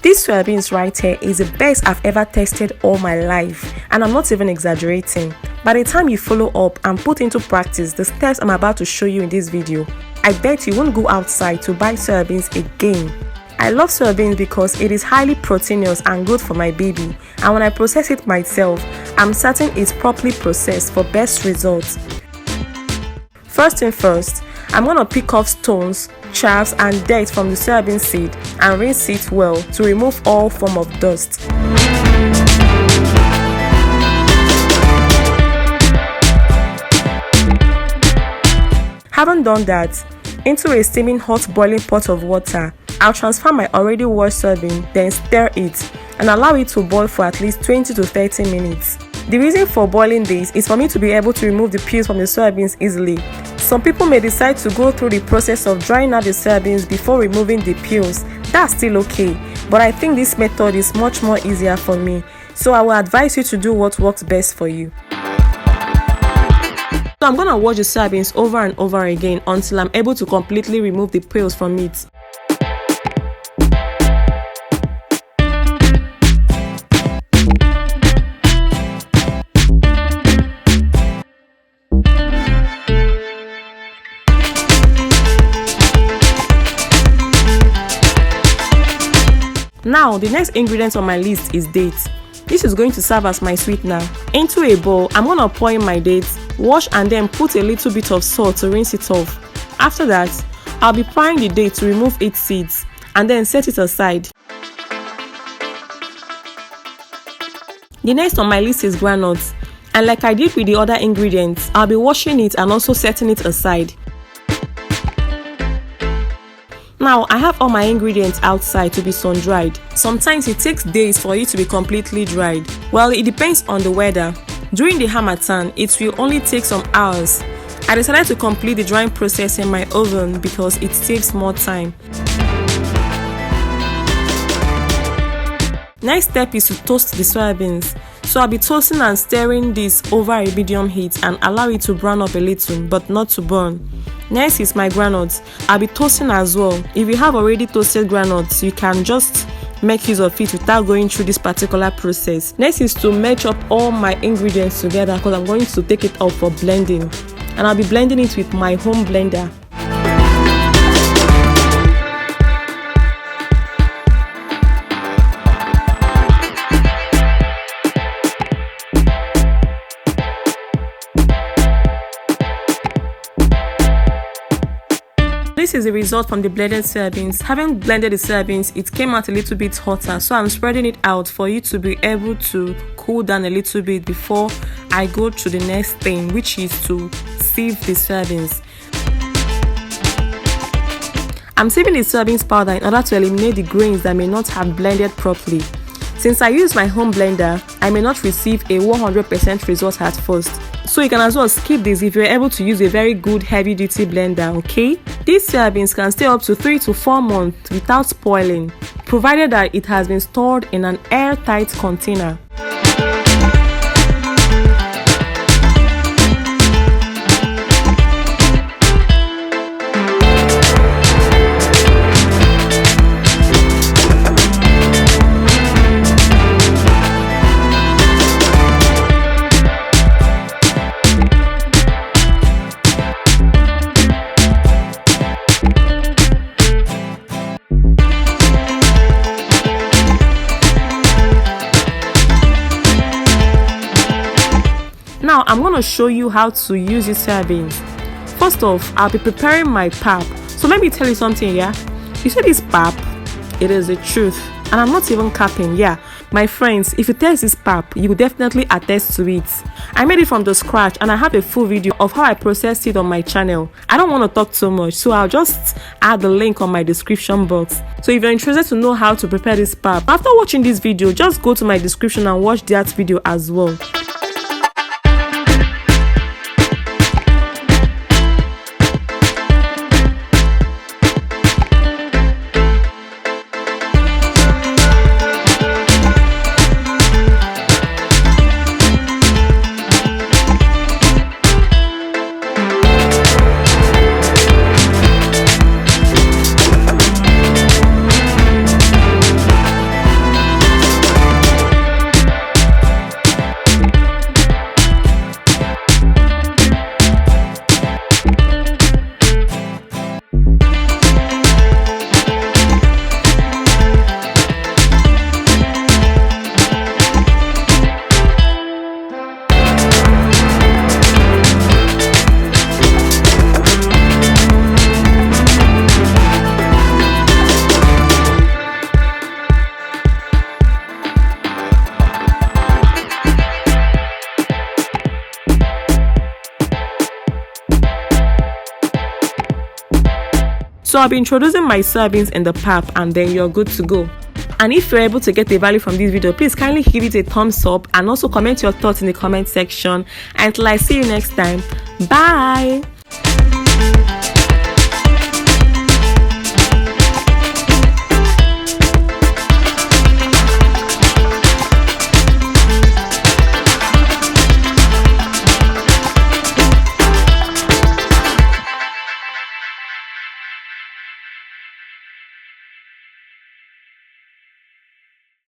This soybeans right here is the best I've ever tested all my life, and I'm not even exaggerating. By the time you follow up and put into practice the steps I'm about to show you in this video, I bet you won't go outside to buy soybeans again. I love soybeans because it is highly proteinous and good for my baby, and when I process it myself, I'm certain it's properly processed for best results. First thing first, I'm going to pick off stones, chaffs and dirt from the soybean seed and rinse it well to remove all form of dust. Having done that, into a steaming hot boiling pot of water, I'll transfer my already washed soybean, then stir it and allow it to boil for at least 20 to 30 minutes. The reason for boiling this is for me to be able to remove the peels from the soybeans easily. Some people may decide to go through the process of drying out the soybeans before removing the peels. That's still okay, but I think this method is much more easier for me, so I will advise you to do what works best for you. So I'm gonna wash the soybeans over and over again until I'm able to completely remove the peels from it. Now, the next ingredient on my list is dates. This is going to serve as my sweetener. Into a bowl, I'm going to pour in my dates, wash and then put a little bit of salt to rinse it off. After that, I'll be frying the dates to remove its seeds and then set it aside. The next on my list is groundnuts, and like I did with the other ingredients, I'll be washing it and also setting it aside. Now, I have all my ingredients outside to be sun-dried. Sometimes it takes days for it to be completely dried. Well, it depends on the weather. During the harmattan, it will only take some hours. I decided to complete the drying process in my oven because it saves more time. Next step is to toast the soybeans. So I'll be toasting and stirring this over a medium heat and allow it to brown up a little, but not to burn. Next is my groundnuts. I'll be toasting as well. If you have already toasted groundnuts, you can just make use of it without going through this particular process. Next is to match up all my ingredients together because I'm going to take it out for blending. And I'll be blending it with my home blender. This is the result from the blended soybeans. Having blended the soybeans, it came out a little bit hotter, so I'm spreading it out for you to be able to cool down a little bit before I go to the next thing, which is to sieve the soybeans. I'm sieving the soybeans powder in order to eliminate the grains that may not have blended properly. Since I use my home blender, I may not receive a 100% result at first. So you can as well skip this if you're able to use a very good heavy duty blender, okay? These soybeans can stay up to 3 to 4 months without spoiling, provided that it has been stored in an airtight container. Now I'm going to show you how to use these soybeans. First off, I'll be preparing my pap. So let me tell you something, yeah? You see this pap? It is the truth. And I'm not even capping, yeah. My friends, if you taste this pap, you will definitely attest to it. I made it from the scratch and I have a full video of how I processed it on my channel. I don't want to talk too much, so I'll just add the link on my description box. So if you're interested to know how to prepare this pap, after watching this video, just go to my description and watch that video as well. So I'll be introducing my soybeans in the pap, and then you're good to go. And if you're able to get the value from this video, please kindly give it a thumbs up and also comment your thoughts in the comment section. Until I see you next time, bye.